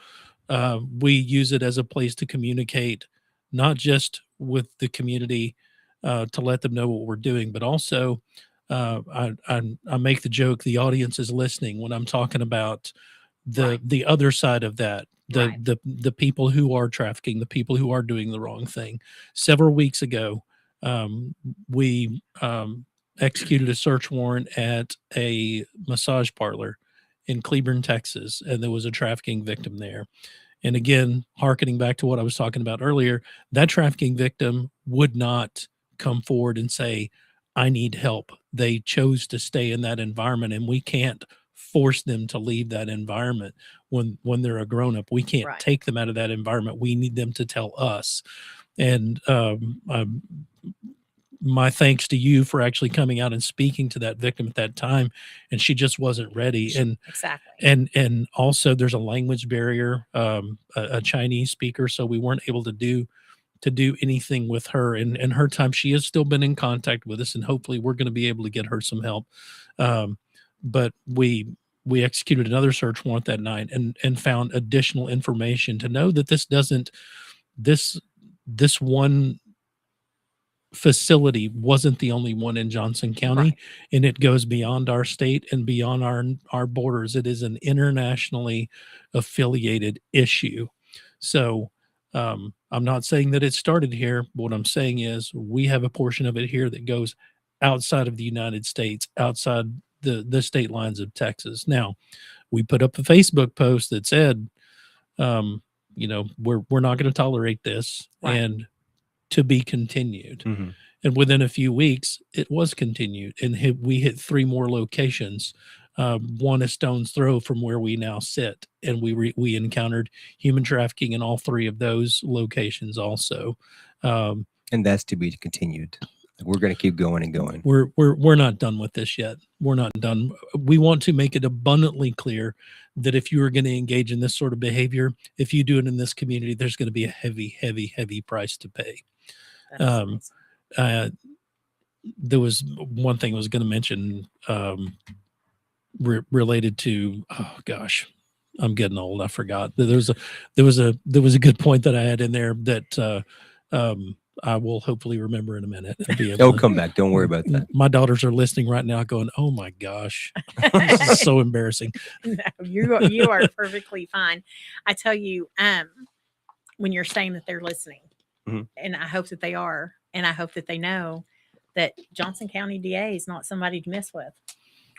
we use it as a place to communicate, not just with the community to let them know what we're doing, but also I make the joke, the audience is listening when I'm talking about the other side of that, the people who are trafficking, the people who are doing the wrong thing. Several weeks ago, we executed a search warrant at a massage parlor in Cleburne, Texas, and there was a trafficking victim there. And again, hearkening back to what I was talking about earlier, that trafficking victim would not come forward and say, I need help. They chose to stay in that environment, and we can't force them to leave that environment when they're a grown-up. We can't take them out of that environment. We need them to tell us. And my thanks to you for actually coming out and speaking to that victim at that time, and she just wasn't ready. And and also there's a language barrier, a Chinese speaker, so we weren't able to do anything with her. And her time, she has still been in contact with us, and hopefully we're going to be able to get her some help. But we executed another search warrant that night and found additional information to know that this one facility wasn't the only one in Johnson County, and it goes beyond our state and beyond our borders. It is an internationally affiliated issue. So I'm not saying that it started here. What I'm saying is we have a portion of it here that goes outside of the United States, outside the state lines of Texas. Now, we put up a Facebook post that said, we're not going to tolerate this, and to be continued. And within a few weeks, it was continued, and we hit 3 more locations, one a stone's throw from where we now sit, and we encountered human trafficking in all 3 of those locations also. And that's to be continued. We're going to keep going and going. We're not done with this yet. We're not done. We want to make it abundantly clear that if you are going to engage in this sort of behavior, if you do it in this community, there's going to be a heavy, heavy, heavy price to pay. There was one thing I was going to mention related to, oh gosh, I'm getting old. I forgot. There was a good point that I had in there that I will hopefully remember in a minute. It'll come back. Don't worry about that. My daughters are listening right now going, oh my gosh, this is so embarrassing. No, you are perfectly fine. I tell you, when you're saying that they're listening, and I hope that they are, and I hope that they know that Johnson County DA is not somebody to mess with,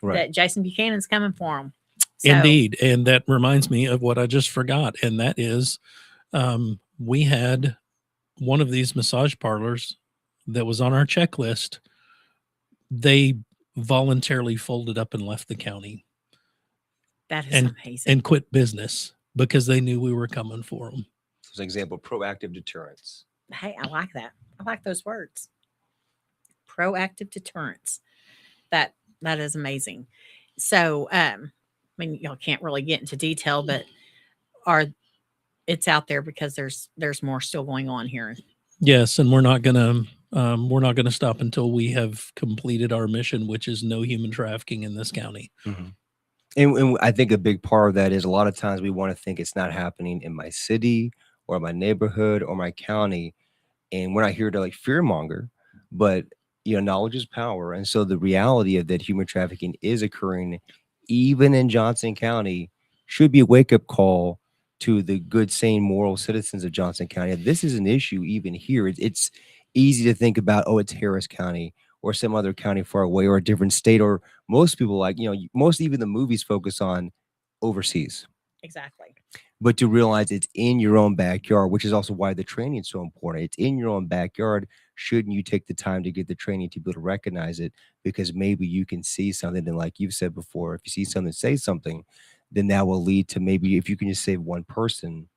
that Jason Buchanan's coming for them. So, indeed. And that reminds me of what I just forgot. And that is, we had one of these massage parlors that was on our checklist. They voluntarily folded up and left the county. That is amazing. And quit business because they knew we were coming for them. As an example, proactive deterrence. Hey, I like that. I like those words. Proactive deterrence. That is amazing. So, I mean, y'all can't really get into detail, but it's out there because there's more still going on here. Yes, and we're not gonna stop until we have completed our mission, which is no human trafficking in this county. And I think a big part of that is a lot of times we want to think it's not happening in my city or my neighborhood or my county, and we're not here to fear monger, but knowledge is power. And so the reality of that human trafficking is occurring even in Johnson County should be a wake-up call to the good, sane, moral citizens of Johnson County. This is an issue even here. It's easy to think about, oh, it's Harris County or some other county far away or a different state, or most people most even the movies focus on overseas. Exactly. But to realize it's in your own backyard, which is also why the training is so important. It's in your own backyard. Shouldn't you take the time to get the training to be able to recognize it? Because maybe you can see something, and like you've said before, if you see something, say something, then that will lead to maybe if you can just save one person.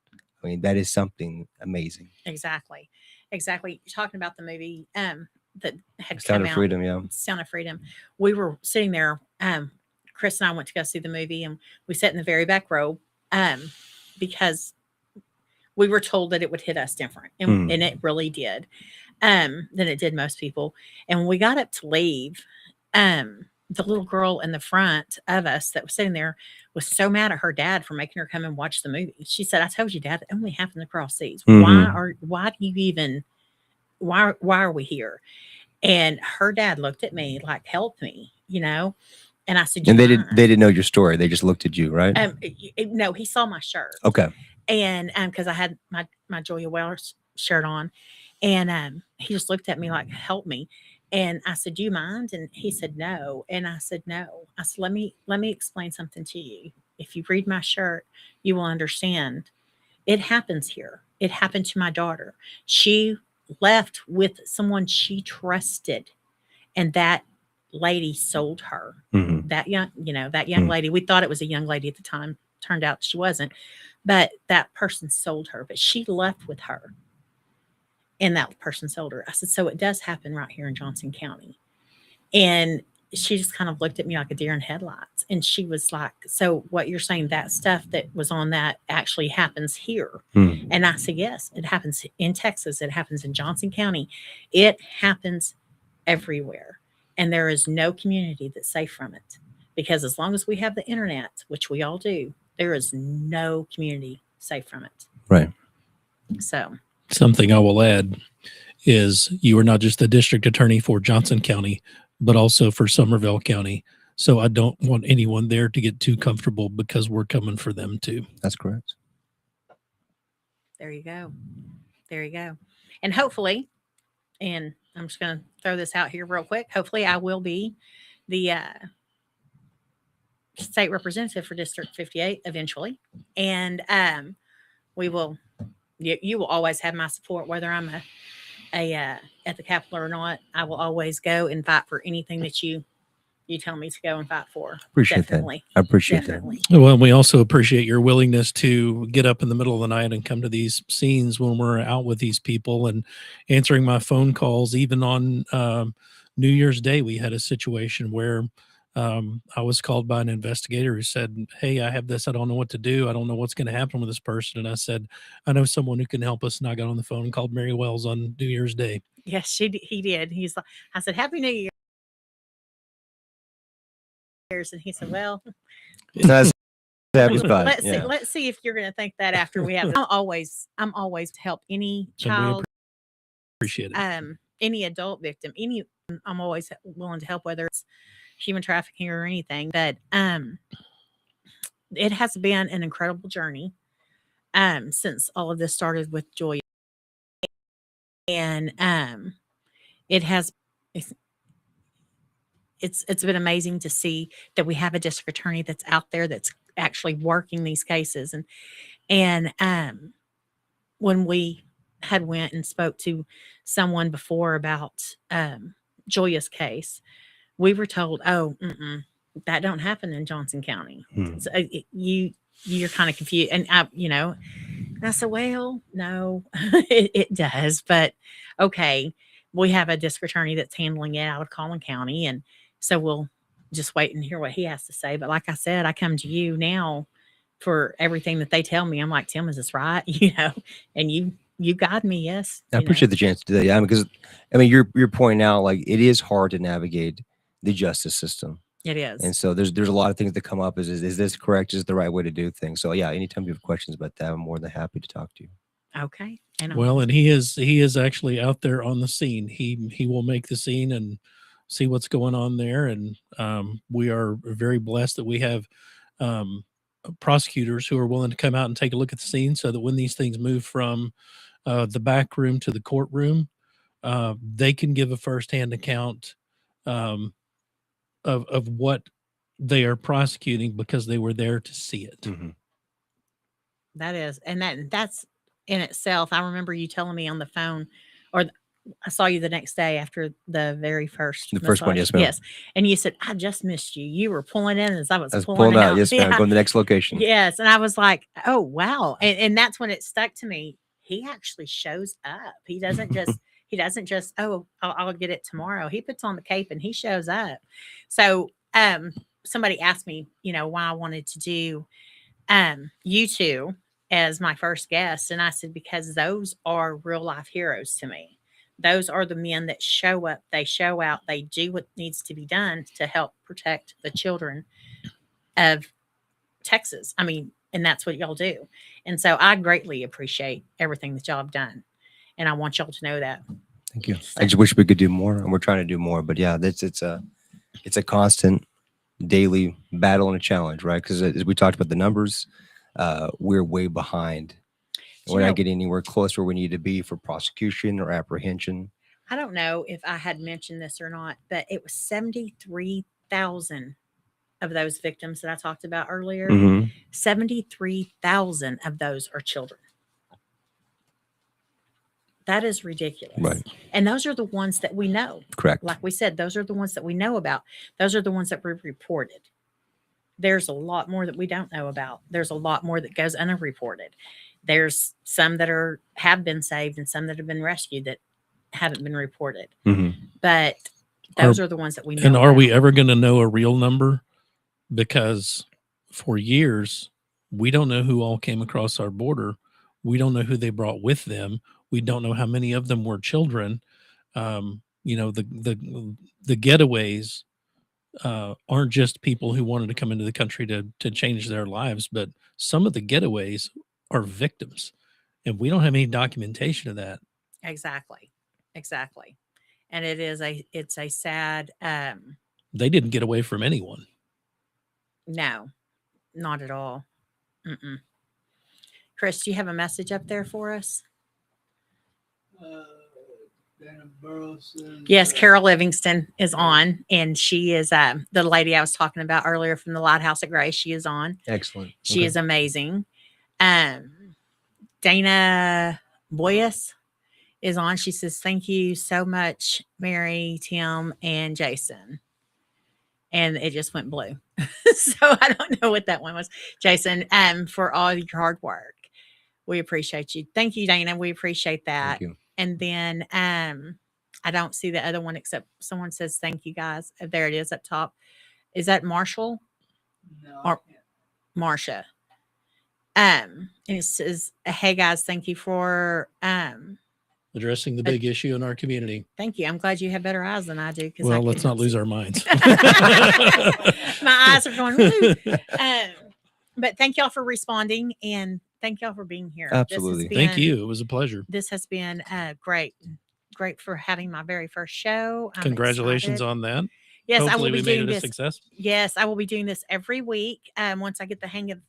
I mean, that is something amazing. Exactly. You're talking about the movie that had Sound of Freedom, Sound of Freedom. We were sitting there. Chris and I went to go see the movie, and we sat in the very back row because we were told that it would hit us different, and it really did than it did most people. And when we got up to leave, the little girl in the front of us that was sitting there was so mad at her dad for making her come and watch the movie. She said, I told you, Dad, it only happened across seas. Why are we here? And her dad looked at me like, help me, And I said, And they mind? didn't know your story. They just looked at you, right? No, he saw my shirt. Okay. And because I had my Julia Wells shirt on, and he just looked at me like, help me. And I said, do you mind? And he said, no. And I said, no. I said, let me explain something to you. If you read my shirt, you will understand. It happens here. It happened to my daughter. She left with someone she trusted, and that lady sold her. Mm-hmm. That young lady, we thought it was a young lady at the time. Turned out she wasn't, but that person sold her, but she left with her, and that person sold her. I said, so it does happen right here in Johnson County. And she just kind of looked at me like a deer in headlights. And she was like, so what you're saying, that stuff that was on that actually happens here? Mm-hmm. And I said, yes, it happens in Texas. It happens in Johnson County. It happens everywhere. And there is no community that's safe from it, because as long as we have the internet, which we all do, there is no community safe from it. Right. So something I will add is you are not just the district attorney for Johnson County, but also for Somervell County. So I don't want anyone there to get too comfortable, because we're coming for them too. That's correct. there you go. There you go. And hopefully, and I'm just going to throw this out here real quick. Hopefully I will be the state representative for District 58 eventually. And we will, you will always have my support, whether I'm at the Capitol or not. I will always go and fight for anything that you tell me to go and fight for. Appreciate Definitely. that. I appreciate Definitely. that. Well, we also appreciate your willingness to get up in the middle of the night and come to these scenes when we're out with these people, and answering my phone calls. Even on New Year's Day, we had a situation where I was called by an investigator who said, hey, I have this. I don't know what to do. I don't know what's going to happen with this person. And I said, I know someone who can help us. And I got on the phone and called Mary Wells on New Year's Day. Yes, he did. He's like, I said, Happy New Year. And he said, well, Let's see if you're going to think that after we have. I'm always to help any child. Appreciate it. Any adult victim. I'm always willing to help, whether it's human trafficking or anything. But it has been an incredible journey since all of this started with Joy. And it's been amazing to see that we have a district attorney that's out there that's actually working these cases. And when we had went and spoke to someone before about Julia's case, we were told, oh, that don't happen in Johnson County. So you're kind of confused. And I said, well, no, it does. But okay, we have a district attorney that's handling it out of Collin County. And so we'll just wait and hear what he has to say. But like I said, I come to you now for everything that they tell me. I'm like, Tim, is this right? And you guide me. Yes. I appreciate the chance to do that. Yeah, because you're pointing out, like, it is hard to navigate the justice system. It is. And so there's a lot of things that come up. Is this correct? Is it the right way to do things? So yeah, anytime you have questions about that, I'm more than happy to talk to you. Okay. And he is actually out there on the scene. He will make the scene and see what's going on there. And we are very blessed that we have prosecutors who are willing to come out and take a look at the scene, so that when these things move from the back room to the courtroom, they can give a firsthand account of what they are prosecuting, because they were there to see it. Mm-hmm. That is, and that's in itself. I remember you telling me on the phone, or I saw you the next day after the very first. The first one, yes, ma'am. Yes. And you said, I just missed you. You were pulling in as I was pulling out. Yes, ma'am. Yeah. Going to the next location. Yes. And I was like, oh, wow. And that's when it stuck to me. He actually shows up. He doesn't just, oh, I'll get it tomorrow. He puts on the cape and he shows up. So somebody asked me, why I wanted to do you two as my first guest. And I said, because those are real life heroes to me. Those are the men that show up, they show out, they do what needs to be done to help protect the children of Texas. And that's what y'all do. And so I greatly appreciate everything that y'all have done. And I want y'all to know that. Thank you. I just wish we could do more, and we're trying to do more. But yeah, it's a constant daily battle and a challenge, right? Because as we talked about the numbers, we're way behind. We're not getting anywhere close where we need to be for prosecution or apprehension. I don't know if I had mentioned this or not, but it was 73,000 of those victims that I talked about earlier. 73,000 of those are children. That is ridiculous. Right. And those are the ones that we know. Correct. Like we said, those are the ones that we know about. Those are the ones that were reported. There's a lot more that we don't know about. There's a lot more that goes unreported. There's some that have been saved and some that have been rescued that haven't been reported. But those are the ones that we know. And are we ever going to know a real number? Because for years, we don't know who all came across our border. We don't know who they brought with them. We don't know how many of them were children. The getaways aren't just people who wanted to come into the country to change their lives, but some of the getaways are victims, and we don't have any documentation of that. Exactly. And it's a sad. They didn't get away from anyone. No, not at all. Chris, do you have a message up there for us? Yes, Carol Livingston is on, and she is the lady I was talking about earlier from the Lighthouse at Grace. She is on. Excellent. She is amazing. Dana Boyes is on. She says, "Thank you so much, Mary, Tim, and Jason." And it just went blue. So I don't know what that one was. Jason, for all your hard work. We appreciate you. Thank you, Dana. We appreciate that. Thank you. And then I don't see the other one except someone says, "Thank you, guys." There it is up top. Is that Marshall? No. Or Marsha? And it says, "Hey, guys, thank you for addressing the big issue in our community." Thank you. I'm glad you have better eyes than I do. Well, let's not lose our minds. My eyes are going blue. But thank y'all for responding, and thank y'all for being here. Absolutely. Thank you. It was a pleasure. This has been great for having my very first show. I'm Congratulations excited. on that. Yes, Hopefully I will be we made doing it a this. success. Yes, I will be doing this every week. Once I get the hang of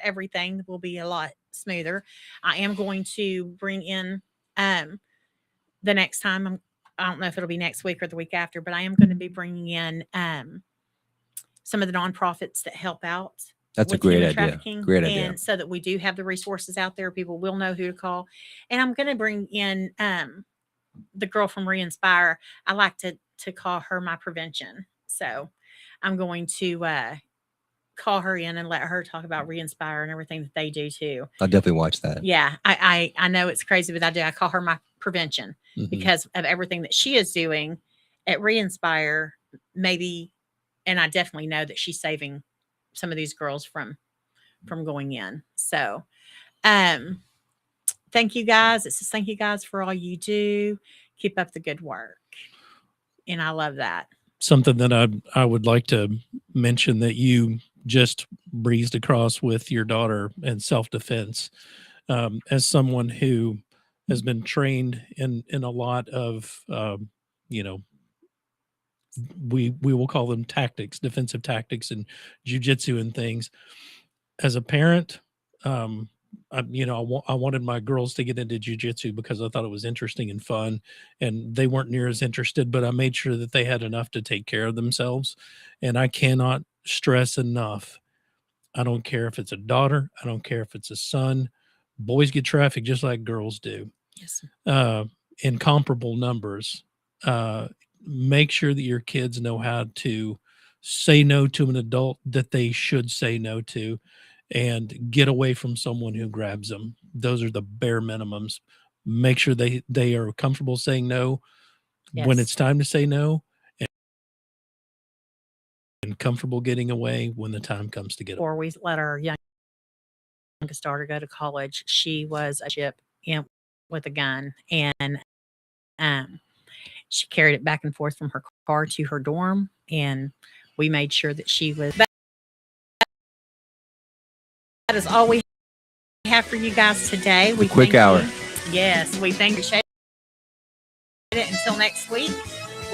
everything, will be a lot smoother. I am going to bring in the next time. I don't know if it'll be next week or the week after, but I am going to be bringing in some of the nonprofits that help out. That's a with great human idea. trafficking, Great idea. and so that we do have the resources out there, people will know who to call. And I'm going to bring in the girl from Reinspire. I like to call her my prevention. So I'm going to call her in and let her talk about Reinspire and everything that they do too. I'll definitely watch that. Yeah, I know it's crazy, but I do. I call her my prevention because of everything that she is doing at Reinspire. Maybe, and I definitely know that she's saving some of these girls from going in. So, thank you guys. It says thank you guys for all you do. Keep up the good work, and I love that. Something that I would like to mention that you just breezed across with your daughter and self-defense, as someone who has been trained in a lot of we will call them tactics, defensive tactics and jujitsu and things. As a parent, I wanted my girls to get into jujitsu because I thought it was interesting and fun, and they weren't near as interested, but I made sure that they had enough to take care of themselves. And I cannot stress enough, I don't care if it's a daughter, I don't care if it's a son, boys get trafficked just like girls do. Yes. In comparable numbers. Make sure that your kids know how to say no to an adult that they should say no to, and get away from someone who grabs them. Those are the bare minimums. Make sure they are comfortable saying no when it's time to say no, and comfortable getting away when the time comes to get away. Before we let our youngest daughter go to college, she was a ship with a gun, and she carried it back and forth from her car to her dorm, and we made sure that she was. That is all we have for you guys today. We quick hour. Yes, we thank you. Until next week,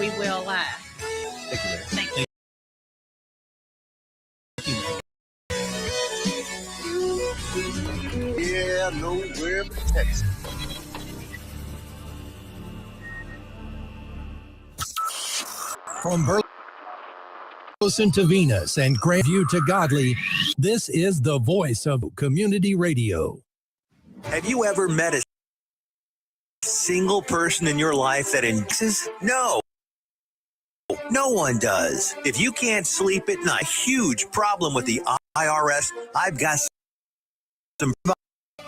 we will. Thank you. Thank you. there nowhere but Texas. From Burleson to Venus and Grandview to Godley, this is the voice of community radio. Have you ever met a single person in your life that exists? No. No one does. If you can't sleep at night, huge problem with the IRS, I've got some.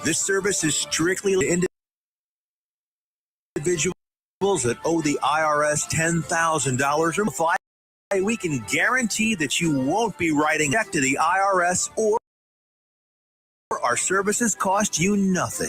This service is strictly individuals that owe the IRS $10,000 or more. We can guarantee that you won't be writing a check to the IRS, or our services cost you nothing.